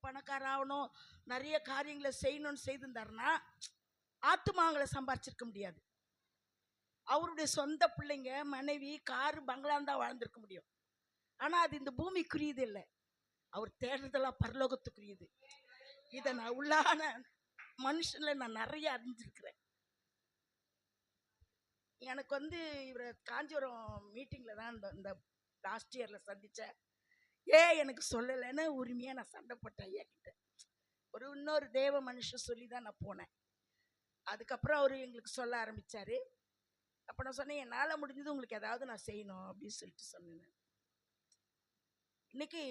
பணக்கார ஆகணும், நிறைய காரியங்களை செய்யணும்னு செய்திருந்தாருன்னா ஆத்துமாங்களை சம்பாரிச்சிருக்க முடியாது. அவருடைய சொந்த பிள்ளைங்க, மனைவி, காரு, பங்களான் தான் வாழ்ந்திருக்க முடியும். ஆனா அது இந்த பூமிக்குரியது இல்லை. அவர் தேடுறதெல்லாம் பரலோகத்துக்குரியது. இதை நான் உள்ளான மனுஷன்ல நான் நிறைய அறிஞ்சிருக்கிறேன். எனக்கு இவரை காஞ்சிபுரம் மீட்டிங்ல தான் இந்த லாஸ்ட் இயர்ல சந்திச்சேன். எனக்கு சொல்லலைன்னு உரிமையா நான் சண்டை போட்டேன் ஐயா கிட்ட. இன்னொரு தேவ மனுஷன் சொல்லி தான் நான் போனேன். அதுக்கப்புறம் அவரு எங்களுக்கு சொல்ல ஆரம்பிச்சாரு. அப்ப நான் சொன்னேன், என்னால முடிஞ்சது உங்களுக்கு ஏதாவது நான் செய்யணும் அப்படின்னு சொல்லிட்டு சொன்னேன். இன்னைக்கு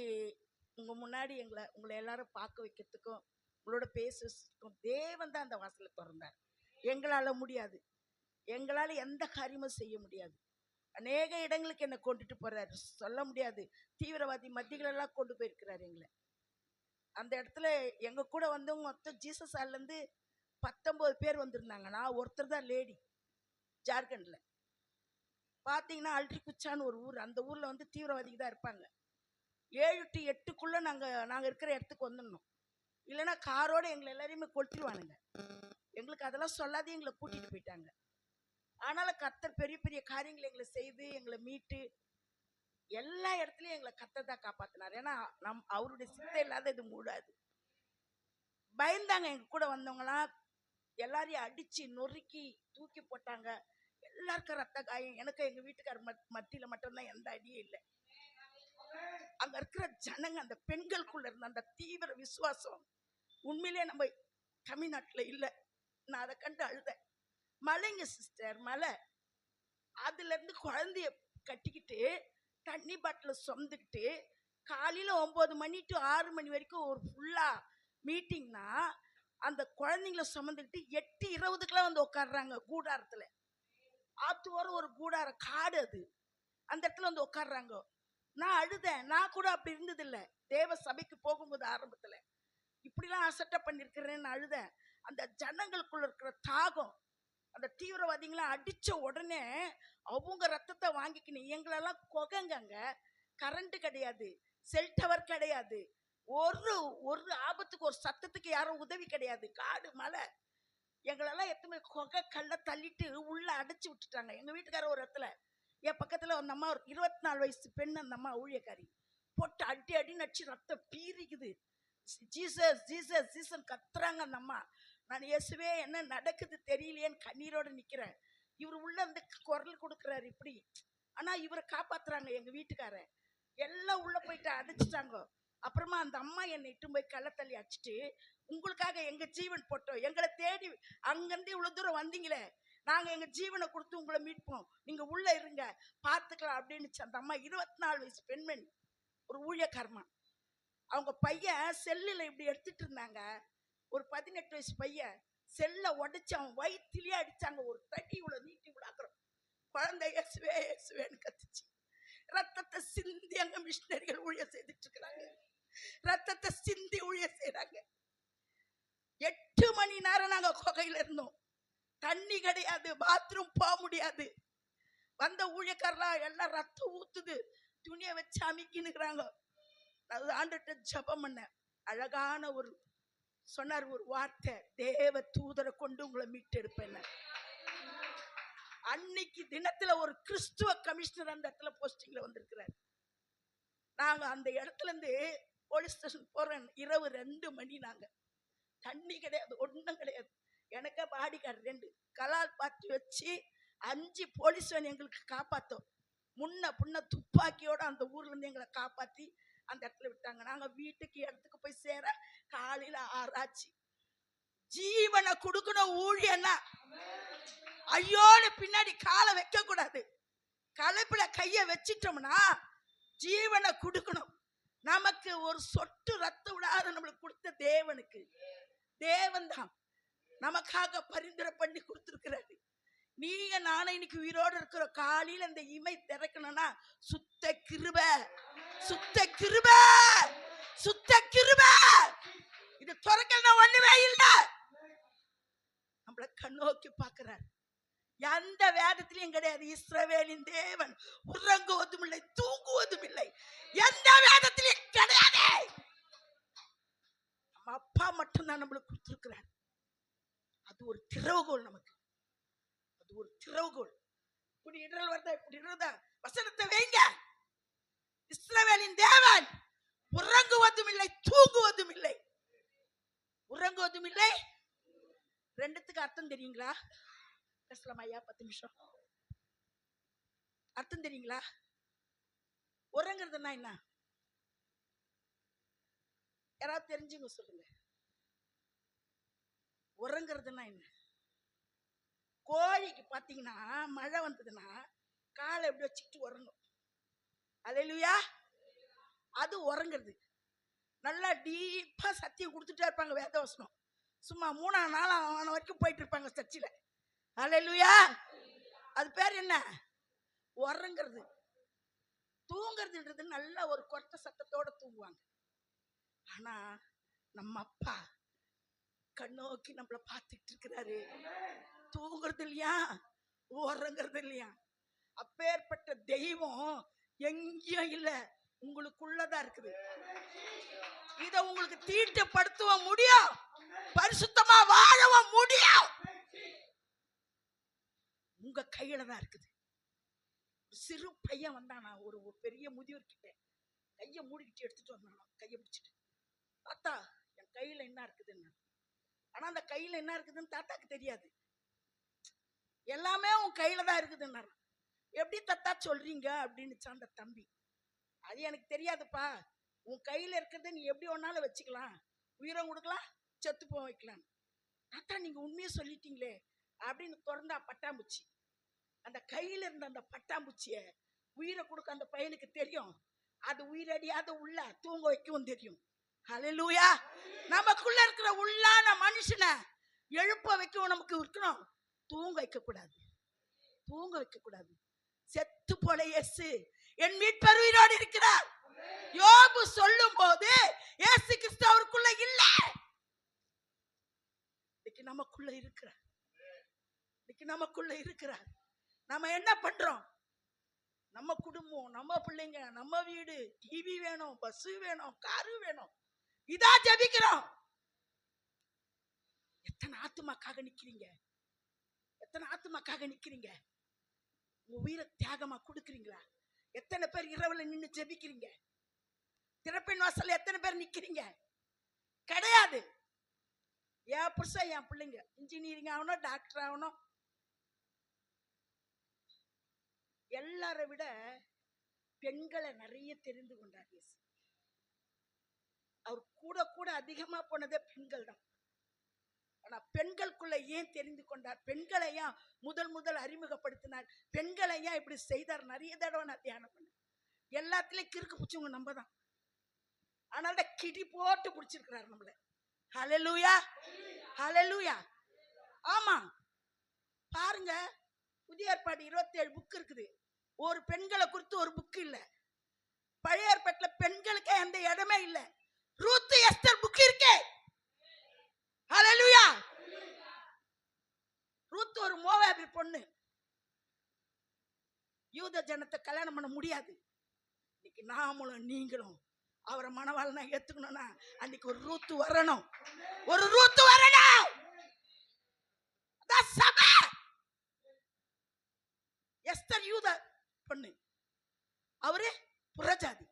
உங்க முன்னாடி உங்களை எல்லாரும் பார்க்க வைக்கிறதுக்கும் உங்களோட பேசுறதுக்கும் தேவன் தான் அந்த வாசலை திறந்தார். எங்களால முடியாது, எங்களால எந்த காரியமும் செய்ய முடியாது. அநேக இடங்களுக்கு என்னை கொண்டுட்டு போறாரு, சொல்ல முடியாது. தீவிரவாதி மத்திகளெல்லாம் கொண்டு போயிருக்கிறாரு எங்களை. அந்த இடத்துல எங்க கூட வந்தவங்க மொத்தம் ஜீசஸ் ஆல்ல இருந்து 19 பேர் வந்திருந்தாங்க. நான் ஒருத்தர் தான் லேடி. ஜார்க்கண்ட்ல பாத்தீங்கன்னா அல்ட்ரிகுச்சான்னு ஒரு ஊர், அந்த ஊர்ல தீவிரவாதிக்கு தான் இருப்பாங்க. 7 to 8க்குள்ள நாங்க இருக்கிற இடத்துக்கு வந்துடணும். இல்லைன்னா காரோட எங்களை எல்லாரையுமே கொளுத்திடுவானுங்க. எங்களுக்கு அதெல்லாம் சொல்லாதே எங்களை கூட்டிட்டு போயிட்டாங்க. ஆனாலும் கர்த்தர் பெரிய பெரிய காரியங்களை எங்களை செய்து எங்களை மீட்டு எல்லா இடத்துலயும் எங்களை கர்த்தர் தான் காப்பாத்தினார். ஏன்னா அவருடைய சித்தை இல்லாத இது மூடாது. பயந்தாங்க. எங்க கூட வந்தவங்களாம் எல்லாரையும் அடிச்சு நொறுக்கி தூக்கி போட்டாங்க. எல்லாருக்கும் ரத்த காயம். எனக்கு எங்க வீட்டுக்கார மத்தியில மட்டும்தான் எந்த அடியும் இல்லை. அங்க இருக்கிற ஜனங்க, அந்த பெண்களுக்குள்ள இருந்த அந்த தீவிர விசுவாசம் உண்மையிலே நம்ம தமிழ்நாட்டுல இல்லை. நான் அதை கண்டு அழுதேன். மலைங்க சிஸ்டர், மலை. அதுல இருந்து குழந்தைய கட்டிக்கிட்டு தண்ணி பாட்டில் சுமந்துக்கிட்டு காலையில 9 மணி to 6 மணி வரைக்கும் ஒரு ஃபுல்லா மீட்டிங்னா அந்த குழந்தைங்கள சுமந்துக்கிட்டு 8:20க்குலாம் உட்காடுறாங்க கூடாரத்துல. ஆத்துவாரம் ஒரு கூடார காடு, அது அந்த இடத்துல உட்காடுறாங்க. நான் அழுதேன். நான் கூட அப்படி இருந்தது இல்லை. தேவ சபைக்கு போகும்போது ஆரம்பத்துல இப்படிலாம் அசட்டை பண்ணிருக்கிறேன்னு அழுதேன். அந்த ஜனங்களுக்குள்ள இருக்கிற தாகம், அந்த தீவிரவாதிகளை அடிச்ச உடனே அவங்க ரத்தத்தை வாங்கிக்கணும். எங்களெல்லாம் கொகங்க, கரண்ட் கிடையாது, செல் டவர் கிடையாது, ஒரு ஆபத்துக்கு ஒரு சத்தத்துக்கு யாரும் உதவி கிடையாது. காடு, மலை. எங்களெல்லாம் எத்தனை கொகை கல்ல தள்ளிட்டு உள்ள அடைச்சு விட்டுட்டாங்க. எங்க வீட்டுக்கார ஒரு இடத்துல என் பக்கத்துல அந்த அம்மா, ஒரு 24 வயசு பெண், அந்த அம்மா ஊழியக்காரி, போட்டு அடி அடி நடிச்சு ரத்தம் பீரிக்குது. ஜீசஸ் ஜீசஸ் ஜீசன் கத்துறாங்க அந்த அம்மா. நான் இயேசுவே என்ன நடக்குது தெரியலையேன்னு கண்ணீரோட நிக்கிறேன். இவர் உள்ள இருந்து குரல் கொடுக்குறாரு இப்படி. ஆனா இவரை காப்பாத்துறாங்க எங்க வீட்டுக்காரன். எல்லாம் உள்ள போயிட்டு அடிச்சுட்டாங்க. அப்புறமா அந்த அம்மா என்னை இட்டு போய் கள்ளத்தள்ளி அடிச்சுட்டு, உங்களுக்காக எங்க ஜீவன் போட்டோம், எங்களை தேடி அங்கிருந்து இவ்வளவு தூரம் வந்தீங்களே, நாங்க எங்க ஜீவனை கொடுத்து உங்களை மீட்போம், நீங்க உள்ள இருங்க பார்த்துக்கலாம் அப்படின்னு அந்த அம்மா. 24 வயசு பெண்மணி, ஒரு ஊழியக்காரமா. அவங்க பையன் செல்லுல இப்படி எடுத்துட்டு இருந்தாங்க. ஒரு 18 வயசு பையன் செல்ல உடைச்சு அவன் வயிற்றிலேயே அடிச்சாங்க. ஒரு தட்டி இவ்வளவு நீட்டி விடாக்குறோம். குழந்தை இயேசுவே இயேசுவேன்னு கத்துச்சு. ரத்தத்தை சிந்தி அங்க மிஷினரிகள் ஊழியம் செய்துட்டு இருக்கிறாங்க. ரத்தத்தை சிந்தி ஊழியம் செய்யறாங்க. 8 மணி நேரம் நாங்க குகையில இருந்தோம். தண்ணி கிடையாது, பாத்ரூம் போக முடியாது. வந்த ஊழியக்காரலாம் எல்லாம் ரத்தம் ஊத்துது, துணியை வச்சு அமைக்கினுக்குறாங்க. ஆண்டுகிட்ட ஜெபம் பண்ண அழகான ஒரு சொன்னார் ஒரு வார்த்தை, தேவ தூதரை கொண்டு உங்களை மீட்டு எடுப்பேன். அன்னைக்கு தினத்துல ஒரு கிறிஸ்துவ கமிஷனர் அந்த இடத்துல போஸ்டிங்ல வந்திருக்கிறார். நாங்க அந்த இடத்துல இருந்து போலீஸ் ஸ்டேஷன் போறோம். இரவு 2 மணி. நாங்க தண்ணி கிடையாது, ஒண்ணும் கிடையாது. எனக்கு பாடி கார்டு 2 கலால் பார்த்து வச்சு 5 போலீஸ் எங்களுக்கு காப்பாத்தோம். முன்ன புண்ண துப்பாக்கியோட அந்த ஊர்ல இருந்து எங்களை காப்பாத்தி அந்த இடத்துல விட்டாங்க. நாங்க வீட்டுக்கு இடத்துக்கு போய் சேர காலையில 6 ஆச்சு. ஜீவனை கொடுக்கணும் ஊழியன்னா ஐயோன்னு பின்னாடி காலை வைக்க கூடாது. களைப்புல கைய வச்சிட்டோம்னா ஜீவனை கொடுக்கணும். நமக்கு ஒரு சொட்டு ரத்தம் விடாத நம்மளுக்கு கொடுத்த தேவனுக்கு, தேவன் தான் நமக்காக பரிந்துரை பண்ணி கொடுத்திருக்கிறாரு. நீங்க நானே இன்னைக்கு உயிரோடு இருக்கிற காலையில இந்த இமை திறக்கணும்னா சுத்த கிருபை, சுத்த கிருபை, சுத்த கிருபை. இது திறக்கணும் ஒண்ணுமே இல்லை. நம்மள கண்ணோக்கி பார்க்கிறார். எந்த வேதத்திலையும் கிடையாது இஸ்ரவேலின் தேவன் உறங்குவதும் இல்லை தூங்குவதும் இல்லை. எந்த வேதத்திலையும் கிடையாது. நம்ம அப்பா மட்டும்தான் நம்மளுக்கு கொடுத்துருக்கிறார். அது ஒரு திறவுகோல், நமக்கு அது ஒரு திறவுகோல். இப்படி இடர்கள் வருதா, இப்படி இடறதா, வசனத்தை வைங்க. இஸ்ரவேலின் தேவன் உறங்குவதும் இல்லை, தூங்குவதும் இல்லை. உறங்குவதும் இல்லை. ரெண்டுத்துக்கு அர்த்தம் தெரியுங்களா? பேசலாம் ஐயா, 10 நிமிஷம். அர்த்தம் தெரியுங்களா? உறங்குறதுன்னா என்ன? யாராவது தெரிஞ்சுங்க சொல்லுங்க. உறங்குறதுன்னா என்ன? கோழிக்கு பாத்தீங்கன்னா மழை வந்ததுன்னா காலை எப்படி வச்சுக்கிட்டு உறங்கும். அல்லேலூயா. அது உறங்குறது. நல்லா டீப்பா சத்தியம் கொடுத்துட்டே இருப்பாங்க, வேதவசனம். சும்மா 3ஆம் 4ஆம் வரைக்கும் போயிட்டு இருப்பாங்க சர்ச்சில். அல்லேலூயா. அது பேர் என்ன? உறங்குறது. தூங்குறதுன்றது நல்ல ஒரு கொட்ட சத்தத்தோட தூங்குவாங்க. ஆனா நம்ம அப்பா கண்ணோக்கி நம்மள பார்த்துட்டு இருக்கிறாரு. தூங்குறது இல்லையா, உறங்குறது இல்லையா. அப்பேற்பட்ட தெய்வம் எங்கேயும் இல்ல, உங்களுக்குள்ளதான் இருக்குது. இத உங்களுக்கு தீட்டுப்படுத்த முடியும், பரிசுத்தமா வாழவும் முடியும். உங்க கையில தான் இருக்குது. சிறு பையன் வந்தானா ஒரு பெரிய முதியோர் கிட்ட, கையை மூடிக்கிட்டு எடுத்துட்டு வந்தானா, கையை பிடிச்சிட்டு, தாத்தா என் கையில என்ன இருக்குதுன்னு. ஆனா அந்த கையில என்ன இருக்குதுன்னு தாத்தாக்கு தெரியாது. எல்லாமே உன் கையில தான் இருக்குதுன்னா. எப்படி தாத்தா சொல்றீங்க அப்படின்னு அந்த தம்பி. அது எனக்கு தெரியாதுப்பா, உன் கையில இருக்கிறத நீ எப்படி ஒன்னாலும் வச்சுக்கலாம், உயிரம் கொடுக்கலாம், செத்து போக வைக்கலாம். தாத்தா நீங்க உண்மையை சொல்லிட்டீங்களே அப்படின்னு திறந்தா பட்டாம்பூச்சி. அந்த கையில இருந்த அந்த பட்டாம்பூச்சிய உயிரை கொடுக்க அந்த பையனுக்கு தெரியும். அது உயிரடியாத உள்ள தூங்க வைக்கவும் தெரியும். ஹல்லேலூயா. நமக்குள்ள இருக்கிற உள்ளான மனுஷனை எழுப்ப வைக்கவும் நமக்கு இருக்கணும். தூங்க வைக்க கூடாது, தூங்க வைக்க கூடாது. செத்து போல இயேசு என் மீட்பர் உயிரோடு இருக்கிறார். யோபு சொல்லும் போது இயேசு கிறிஸ்து அவருக்குள்ள இல்ல, இன்னைக்கு நமக்குள்ள இருக்கிறார். இன்னைக்கு நமக்குள்ள இருக்கிறார். நம்ம என்ன பண்றோம்? நம்ம குடும்பம், நம்ம பிள்ளைங்க, நம்ம வீடு, டிவி வேணும், பஸ் வேணும், காரு வேணும், இதா ஜெபிக்கிறோம். எத்தனை ஆத்துமாக்காக நிக்கிறீங்க? எத்தனை ஆத்துமாக்காக நிக்கிறீங்க? உங்க உயிரை தியாகமா கொடுக்குறீங்களா? எத்தனை பேர் இரவுல நின்று ஜெபிக்கிறீங்க? திறப்பின் வாசல்ல எத்தனை பேர் நிக்கிறீங்க? கிடையாது. என் புருஷன் என் பிள்ளைங்க இன்ஜினியரிங் ஆகணும், டாக்டர் ஆகணும். எல்லாரை விட பெண்களை நிறைய தெரிந்து கொண்டார் இயேசு. அவர் கூட கூட அதிகமா போனதே பெண்கள் தான். ஆனா பெண்களுக்குள்ள ஏன் தெரிந்து கொண்டார்? பெண்களை ஏன் முதல் அறிமுகப்படுத்தினார்? பெண்களை ஏன் இப்படி செய்தார்? நிறைய தடவை நான் தியானம் பண்ணேன். எல்லாத்துலயும் கிறுக்கு பிடிச்சவங்க நம்ம தான். அதனால கிடி போட்டு பிடிச்சிருக்கிறார் நம்மள. ஹல்லேலூயா, ஹல்லேலூயா. ஆமா, பாருங்க, புதிய ஏற்பாடு 27 புக் இருக்குது. ஒரு பெண்களை குறித்து ஒரு புக் இல்ல. பழைய ஏற்பாட்டுல பெண்களுக்கு எந்த இடமே இல்ல. ரூத் எஸ்தர் புக் இருக்கே. ஹல்லேலூயா. ரூத் ஒரு மோவாபிய பொண்ணு. யூத ஜனத்தை கல்யாணம் பண்ண முடியாது. இன்னைக்கு நாமளும் நீங்களும் அவரை மணவாளனா ஏத்துக்கணும்னா அன்னைக்கு ஒரு ரூத் வரணும், ஒரு ரூத் வரணும். அதான் சபை. எஸ்தர் யூத பொண்ணு, அவரு புறஜாதி.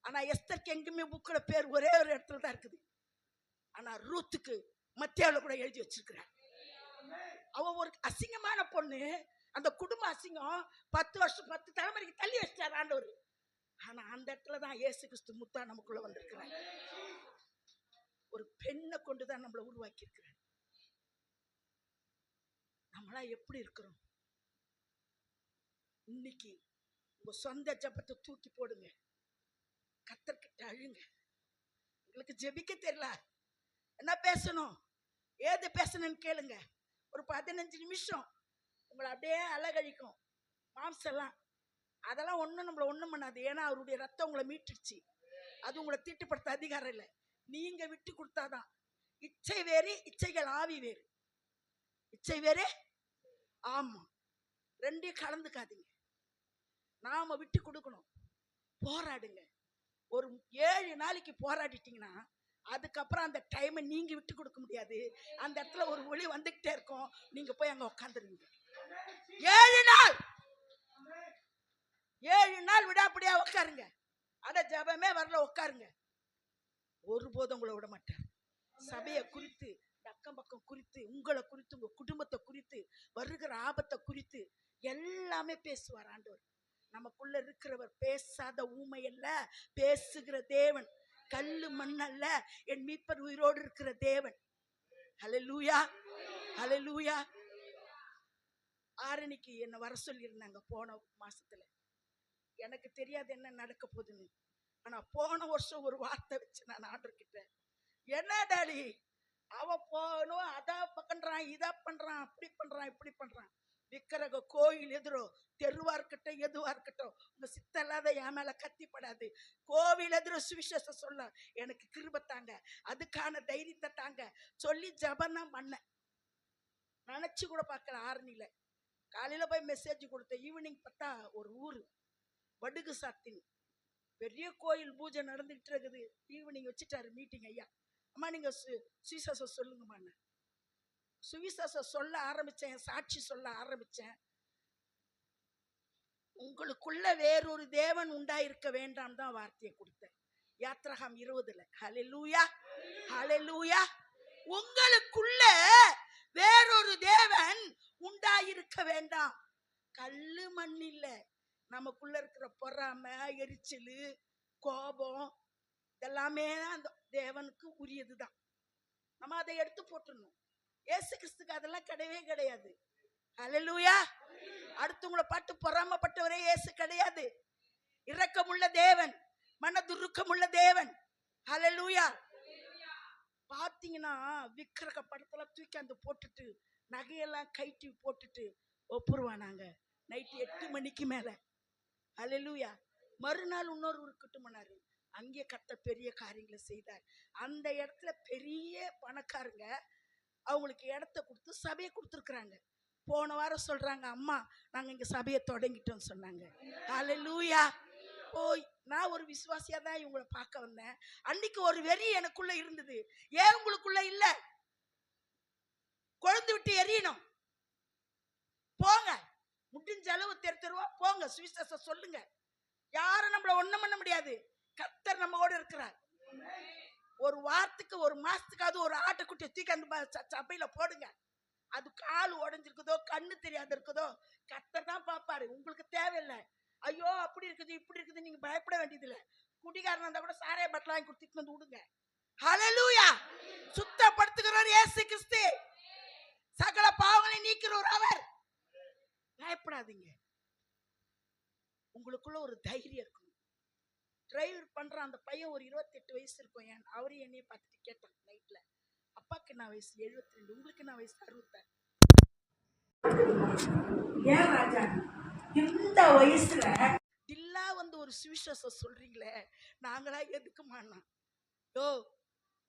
ஆனா எஸ்தருக்கு எங்குமே புக்ல பேர் ஒரே ஒரு இடத்துல தான் இருக்குது. ஆனா ரூத்துக்கு மத்தியால கூட எழுதி வச்சிருக்கிறார். அவ ஒரு அசிங்கமான பொண்ணு. அந்த குடும்ப அசிங்கம் 10 வருஷம் 10 தலைமுறைக்கு தள்ளி வச்சிட்டார் ஆண்டவர். ஆனா அந்த இடத்துல தான் இயேசு கிறிஸ்து முத்தா நமக்குள்ள வந்திருக்கிறார். ஒரு பெண்ணை கொண்டுதான் நம்மளை உருவாக்கி இருக்கிறார். நம்மளா எப்படி இருக்கிறோம்? இன்னைக்கு உங்க சொந்த ஜெபத்தை தூக்கி போடுங்க, கர்த்தர்கிட்ட அழுங்க. உங்களுக்கு ஜெபிக்க தெரியல, என்ன பேசணும், ஏது பேசணும்னு கேளுங்க. ஒரு 15 நிமிஷம் உங்களை அப்படியே அழகழிக்கும் மாம்செல்லாம். அதெல்லாம் ஒன்றும் நம்மளை ஒன்றும் பண்ணாது. ஏன்னா அவருடைய ரத்தம் உங்களை மீட்டுடுச்சு. அது உங்களை தீட்டுப்படுத்த அதிகாரம் இல்லை, நீங்க விட்டு கொடுத்தாதான். இச்சை வேறு, இச்சைகள் ஆவி வேறு. இச்சை வேறு, ஆமா, ரெண்டையும் கலந்துக்காதீங்க. நாம விட்டு கொடுக்கணும். போராடுங்க. ஒரு 7 நாளைக்கு போராடிட்டீங்கன்னா அதுக்கப்புறம் அந்த டைமை நீங்க விட்டு கொடுக்க முடியாது. அந்த இடத்துல ஒரு ஒளி வந்துகிட்டே இருக்கும். நீங்க போய் அங்க உட்காந்துருவீங்க. 7 நாள் விடாப்படியா உட்காருங்க. அட ஜபமே வரல, உட்காருங்க. ஒருபோதும் உங்களை விட மாட்டார். சபையை குறித்து, அக்கம் பக்கம் குறித்து, உங்களை குறித்து, உங்க குடும்பத்தை குறித்து, வருகிற ஆபத்தை குறித்து எல்லாமே பேசுவார் ஆண்டவர். நமக்குள்ள இருக்கிறவர் பேசாத ஊமை அல்ல, பேசுகிற தேவன். கல்லு மண்ணல்ல, என் மீட்பர் உயிரோடு இருக்கிற தேவன். ஹல்லேலூயா, ஹல்லேலூயா. ஆரணிக்கு என்ன வர சொல்லி இருந்தாங்க போன மாசத்துல. எனக்கு தெரியாது என்ன நடக்க போகுதுன்னு. ஆனா போன வருஷம் ஒரு வார்த்தை வச்சு நான் ஆண்டவர்கிட்ட, என்ன டாடி அவன் போகணும், அதா பண்றான், இதா பண்றான், அப்படி பண்றான், இப்படி பண்றான். விக்கிரக கோயில் எதிரோ, தெருவா இருக்கட்டும், எதுவா இருக்கட்டும், உங்க சித்த இல்லாத என் மேல கத்திப்படாது. கோவில் எதிரோ சுவிசேஷம் சொல்ல எனக்கு கிருபை தாங்க, அதுக்கான தைரியத்தை தாங்க சொல்லி ஜபம் தான் பண்ண. நினைச்சு கூட பார்க்கல. ஆரணியில காலையில போய் மெசேஜ் கொடுத்தேன். ஈவினிங் பார்த்தா ஒரு ஊரு வடுகு சாத்தின் பெரிய கோயில் பூஜை நடந்துகிட்டு இருக்குது. ஈவினிங் வச்சுட்டாரு மீட்டிங். ஐயா அம்மா நீங்க சுவிசேஷம் சொல்லுங்கம்மா. சுவிசேஷம் சொல்ல ஆரம்பிச்சேன், சாட்சி சொல்ல ஆரம்பிச்சேன். உங்களுக்குள்ள வேறொரு தேவன் உண்டாயிருக்க வேண்டாம் தான் வார்த்தையை கொடுத்தேன். யாத்ராகம் 20. ஹல்லேலூயா, ஹல்லேலூயா. உங்களுக்குள்ள வேறொரு தேவன் உண்டாயிருக்க வேண்டாம். கல்லு மண் இல்ல, நமக்குள்ள இருக்கிற பொறாமை, எரிச்சல், கோபம் இதெல்லாமே அந்த தேவனுக்கு உரியதுதான். நம்ம அதை எடுத்து போட்டுடணும். இயேசு கிறிஸ்துக்கு அதெல்லாம் கிடையவே கிடையாது. ஹல்லேலூயா. அடுத்தவங்களை பாட்டு பொறாமப்பட்டவரே இயேசு கிடையாது. இரக்கமுள்ள தேவன், மனதுருக்கமுள்ள தேவன். ஹல்லேலூயா. பாத்தீங்கன்னா விக்கிரக படத்துல தூக்கி அந்த போட்டுட்டு நகையெல்லாம் கைட்டி போட்டுட்டு ஒப்புருவானாங்க நைட்டு 8 மணிக்கு மேல. ஹல்லேலூயா. மறுநாள் இன்னொரு ஊருக்கு போனாரு. அங்கே கர்த்தர் பெரிய காரியங்களை செய்தார். அந்த இடத்துல பெரிய பணக்காரங்க அவங்களுக்கு இடத்த கொடுத்து சபையை கொடுத்துருக்குறாங்க. போன வாரம் சொல்றாங்க, அம்மா நாங்க இங்க சபையை தொடங்கிட்டோம் சொன்னாங்க. ஹல்லேலூயா. போய் நான் ஒரு விசுவாசியா தான் இவங்களை பார்க்க வந்தேன். அன்னைக்கு ஒரு வெறி எனக்குள்ள இருந்தது. ஏன் உங்களுக்குள்ள இல்ல? கொழுந்து விட்டு எரியணும். போங்க, முடிஞ்ச அளவு தெருவா போங்க, சுவிசேஷம் சொல்லுங்க. யாரும் நம்மள ஒண்ணும் பண்ண முடியாது. கர்த்தர் நம்மோட இருக்கிறார். ஒரு வாரத்துக்கு, ஒரு மாசத்துக்காவது ஒரு ஆட்டுக்குட்டி தூக்கி அந்த சபையில போடுங்க. அது கால் உடஞ்சிருக்குதோ, கண்ணு தெரியாத இருக்குதோ, கர்த்தர் தான் பாப்பாரு. உங்களுக்கு தேவையில்லை. ஐயோ அப்படி இருக்குது இப்படி இருக்குது நீங்க பயப்பட வேண்டியதில்லை. குடிகாரன் இருந்தா கூட சாரைய பட்டல வாங்கி கொடுத்துட்டு வந்து விடுங்க. ஹல்லேலூயா. சுத்தப்படுத்துகிறவர் இயேசு கிறிஸ்து. சகல பாவங்களை நீக்கிறவர் அவர். பயப்படாதீங்க. உங்களுக்குள்ள ஒரு தைரியம் இருக்கணும். டிரைவர் பண்ற அந்த பையன் ஒரு 28 வயசு இருக்கும். அவரு என்னைய பார்த்துட்டு கேட்டான் நைட்ல, அப்பாக்கு என்ன வயசு? 72. உங்களுக்கு என்ன வயசு? 66. ஏன் ராஜா இந்த வயசுல இல்லா வந்து ஒரு சுவிசேஷம் சொல்றீங்களே, நாங்களா எதுக்குமாண்ணா? யோ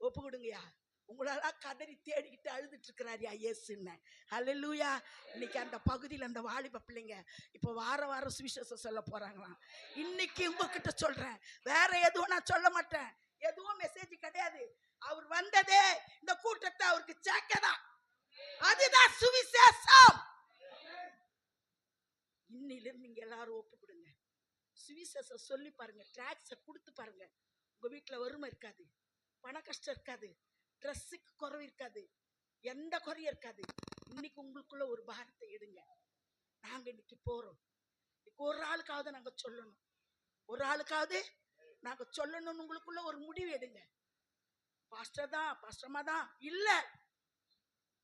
ஒப்பு கொடுங்கயா. உங்களெல்லாம் கதறி தேடிக்கிட்டு அழுதுட்டு இருக்கிறாரியா இயேசுன்னு. ஹல்லேலூயா. இன்னைக்கு அந்த பகுதியில் அந்த வாலிப பிள்ளைங்க இப்போ வாரம் சுவிசேஷம் சொல்ல போறாங்களாம். இன்னைக்கு உங்ககிட்ட சொல்றேன், வேற எதுவும் நான் சொல்ல மாட்டேன். எதுவும் மெசேஜ் கிடையாது. அவர் வந்ததே இந்த கூட்டத்தை அவருக்கு சேர்க்கதான். அதுதான் சுவிசேஷம். இன்னிலிருந்து நீங்க எல்லாரும் ஒப்பு கொடுங்க. சுவிசேஷம் சொல்லி பாருங்க. டிராக்ஸை கொடுத்து பாருங்க. உங்க வீட்டுல வறுமை இருக்காது, பண கஷ்டம் இருக்காது, ட்ரெஸ்ஸுக்கு குறைவு இருக்காது, எந்த குறையும் இருக்காது. இன்னைக்கு உங்களுக்குள்ள ஒரு பாரத்தை எடுங்க. நாங்க இன்னைக்கு போறோம். ஒரு ஆளுக்காவது நாங்க சொல்லணும். ஒரு ஆளுக்காவது நாங்க சொல்லணும்னு உங்களுக்குள்ள ஒரு முடிவு எடுங்க. பாஸ்டர் தான், பாஸ்டர்மா தான் இல்ல.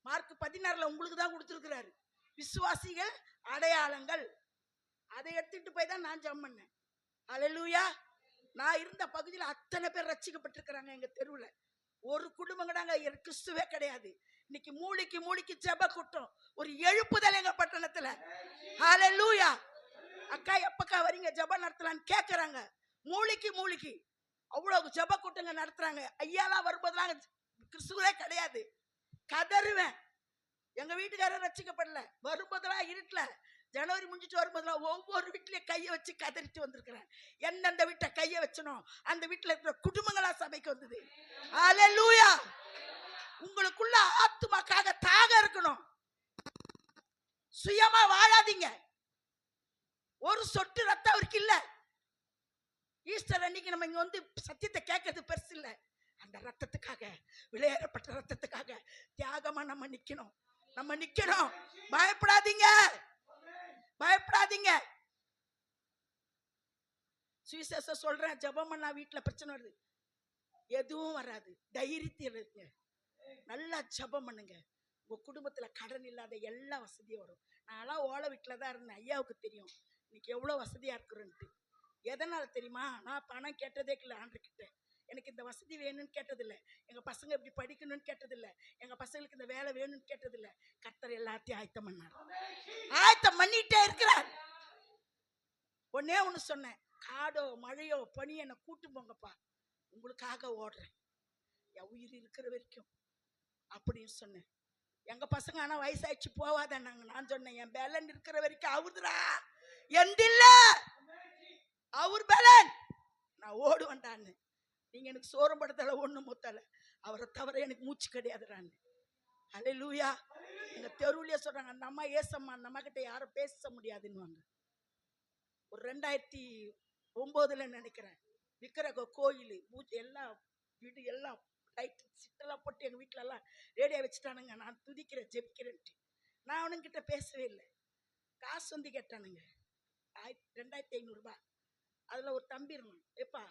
மார்க் 16 உங்களுக்கு தான் கொடுத்துருக்கிறாரு. விசுவாசிகள் அடையாளங்கள். அதை எடுத்துட்டு போய் தான் நான் ஜெபம் பண்ணேன். ஹல்லேலூயா. நான் இருந்த பகுதியில் அத்தனை பேர் ரட்சிக்கப்பட்டிருக்கிறாங்க. எங்க தெருவுல ஒரு குடும்பம் கூட கிறிஸ்துவே கிடையாது. இன்னைக்கு மூளைக்கு ஜெப கூட்டம், ஒரு எழுப்புதல் எங்க பட்டணத்துல. ஹல்லேலூயா. அக்கா எப்பக்கா வரீங்க ஜெபம் நடத்தலான்னு கேட்கறாங்க. மூளைக்கு அவ்வளவு ஜெப கூட்டங்க நடத்துறாங்க. ஐயாலாம் வரும்போதெல்லாம் கிறிஸ்துவே கிடையாது. கதறுவேன். எங்க வீட்டுக்காரர் ரட்சிக்கப்படல. வரும்போதெல்லாம் இருட்டல ஜனவரி முடிஞ்சிட்டு வரும்போதெல்லாம் ஒவ்வொரு வீட்லயும் கையை வச்சு கதறிட்டு வந்திருக்கிறேன். எந்தெந்த வீட்டை கையை வச்சனோ அந்த வீட்டுல இருக்கிற குடும்பங்களா சபைக்கு வந்தது. அல்லேலூயா. உங்களுக்குள்ள ஆத்துமாக்காக தாகம் இருக்கணும். சுயமா வாழாதீங்க. ஒரு சொட்டு ரத்தம் அவருக்கு இல்ல. ஈஸ்டர் அன்னைக்கு நம்ம இங்க வந்து சத்தியத்தை கேட்கறது பெருசு இல்ல. அந்த ரத்தத்துக்காக, விளையாடப்பட்ட ரத்தத்துக்காக தியாகமா நம்ம நிக்கணும். பயப்படாதீங்க, பயப்படாதீங்க. சுவிசேஷம் சொல்றேன், ஜெபம் பண்ணா வீட்டுல பிரச்சனை வருது, எதுவும் வராது. தைரியத்தில் இருங்க, நல்லா ஜெபம் பண்ணுங்க. உங்க குடும்பத்துல கடன் இல்லாத எல்லா வசதியும் வரும். நான்லாம் ஓலை வீட்டுல தான் இருந்தேன். ஐயாவுக்கு தெரியும் இன்னைக்கு எவ்வளவு வசதியா இருக்கிறேன்ட்டு. எதனால தெரியுமா? நான் பணம் கேட்டதே இல்லை ஆண்டவர்கிட்ட. எனக்கு இந்த வசதி வேணும்னு கேட்டதில்லை, எங்க பசங்க இப்படி படிக்கணும்னு கேட்டதில்லை, எங்க பசங்களுக்கு இந்த வேலை வேணும்னு கேட்டதில்லை. கர்த்தர் எல்லாத்தையும் ஆயத்தம் பண்ணார், ஆயத்தம் பண்ணிட்டே இருக்கிறார். ஒன்னே ஒண்ணு சொன்னேன், காடோ மழையோ பனியோ என்னை கூட்டு போங்கப்பா, உங்களுக்காக ஓடுறேன் என் உயிர் இருக்கிற வரைக்கும் அப்படின்னு சொன்னேன். எங்க பசங்க ஆனா வயசாயிடுச்சு போவாதான்னாங்க. நான் சொன்னேன், என் பேலன் இருக்கிற வரைக்கும் அவருதுரா, எந்தில்ல அவர் பேலன், நான் ஓடுவேன்டான்னு. நீங்க எனக்கு சோரம் படுத்தல ஒண்ணு முத்தல, அவரை தவிர எனக்கு மூச்சு கிடையாதுறான்னு. அல்லேலூயா. எங்க தெருவுலயே சொல்றாங்க, அந்த அம்மா ஏசம்மா, அந்த அம்மா கிட்ட யாரும் பேச முடியாதுன்னு. ஒரு 2009 நினைக்கிறேன், விக்கிரக கோயில் எல்லாம் வீடு எல்லாம் லைட் சிட்டெல்லாம் போட்டு எங்க வீட்டுல எல்லாம் ரேடியோ வச்சுட்டானுங்க. நான் துதிக்கிறேன் ஜெபிக்கிறேன்ட்டு. நான் அவனுங்கிட்ட பேசவே இல்லை. காசு வந்து கேட்டானுங்க 2500 ரூபாய். அதுல ஒரு தம்பி இருந்தான், எப்பா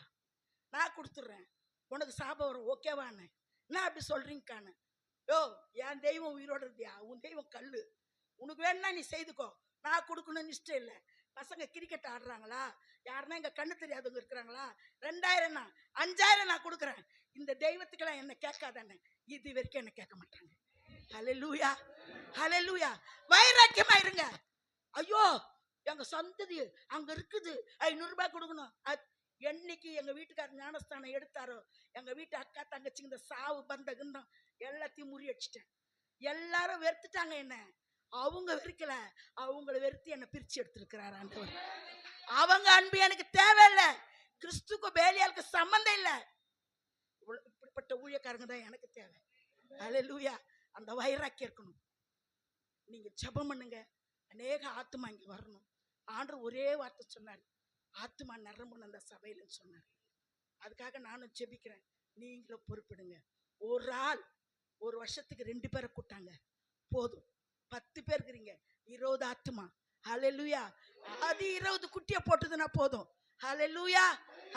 நான் கொடுத்துட்றேன், உனக்கு சாபம் வரும் ஓகேவான்னு. நான் அப்படி சொல்றீங்கக்கான, யோ என் தெய்வம் உயிரோடு இருந்தியா, உன் தெய்வம் கல்லு, உனக்கு வேணும்னா நீ செய்துக்கோ, நான் கொடுக்கணும்னு இஷ்டம் இல்லை. பசங்க கிரிக்கெட் ஆடுறாங்களா, யாருன்னா எங்க கண்ணு தெரியாதவங்க இருக்கிறாங்களா, 2000 நான் 5000 நான் கொடுக்குறேன், இந்த தெய்வத்துக்கெல்லாம் என்ன கேட்காதானே, இது வரைக்கும் என்ன கேட்க மாட்டாங்க. ஹல்லேலூயா, ஹல்லேலூயா. வைராக்கியமா இருங்க. ஐயோ எங்க சந்ததி அங்க இருக்குது, 500 ரூபாய் கொடுக்கணும். என்னைக்கு எங்க வீட்டுக்காரர் ஞானஸ்தானம் எடுத்தாரோ, எங்க வீட்டு அக்கா தங்கச்சி இந்த சாவு பந்த கிந்தம் எல்லாத்தையும் முறியடிச்சிட்டேன். எல்லாரும் வெறுத்துட்டாங்க என்ன, அவங்க வெறுக்கல, அவங்கள வெறுத்து என்ன பிரிச்சு எடுத்திருக்கிறார் ஆண்டவர். அவங்க அன்பு எனக்கு தேவையில்லை, கிறிஸ்துக்கு பேலியாளுக்கு சம்பந்தம் இல்லை. இப்படிப்பட்ட ஊழியக்காரங்க தான் எனக்கு தேவை. அல்லேலூயா. அந்த வைராக்கியம் இருக்கணும். நீங்க ஜெபம் பண்ணுங்க, அநேக ஆத்துமா இங்க வரணும். ஆண்டவர் ஒரே வார்த்தை சொன்னார், ஆத்துமா நிரம்பணும் அந்த சபையிலன்னு சொன்னார். அதுக்காக நானும் ஜெபிக்கிறேன். நீங்களும் பொறுப்பிடுங்க. ஒரு ஆள் ஒரு வருஷத்துக்கு 2 பேரை கூட்டாங்க போதும். 10 பேர் இருக்கிறீங்க, 20 ஆத்துமா. ஹல்லேலூயா. அது 20 குட்டியை போட்டதுன்னா போதும். ஹல்லேலூயா,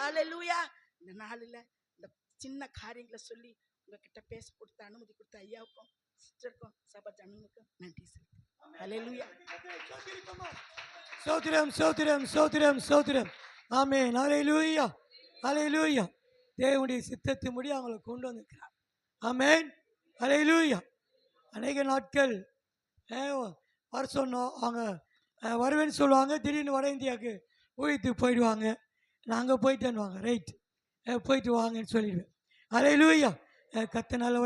ஹல்லேலூயா. இந்த நாளில் இந்த சின்ன காரியங்களை சொல்லி உங்ககிட்ட பேச கொடுத்த அனுமதி கொடுத்த ஐயாவுக்கும் சிஸ்டருக்கும் சபை ஜனங்களுக்கும் நன்றி செலுத்து. ஹல்லேலூயா. ஸ்தோத்திரம், ஸ்தோத்திரம், ஸ்தோத்திரம், ஸ்தோத்திரம். ஆமென். ஹல்லேலூயா, ஹல்லேலூயா. தேவனுடைய சித்தத்தின்படி அவங்களை கொண்டு வந்திருக்கிறார். ஆமென், ஹல்லேலூயா. அநேக நாட்கள் வர சொன்னோம், அவங்க வருவேன்னு சொல்லுவாங்க, திடீர்னு வட இந்தியாவுக்கு ஊழியத்துக்கு போயிடுவாங்க. நாங்கள் போயிட்டு வாங்க, ரைட் போயிட்டு வாங்கன்னு சொல்லிடுவேன். ஹல்லேலூயா. கர்த்தர் நல்லவர்.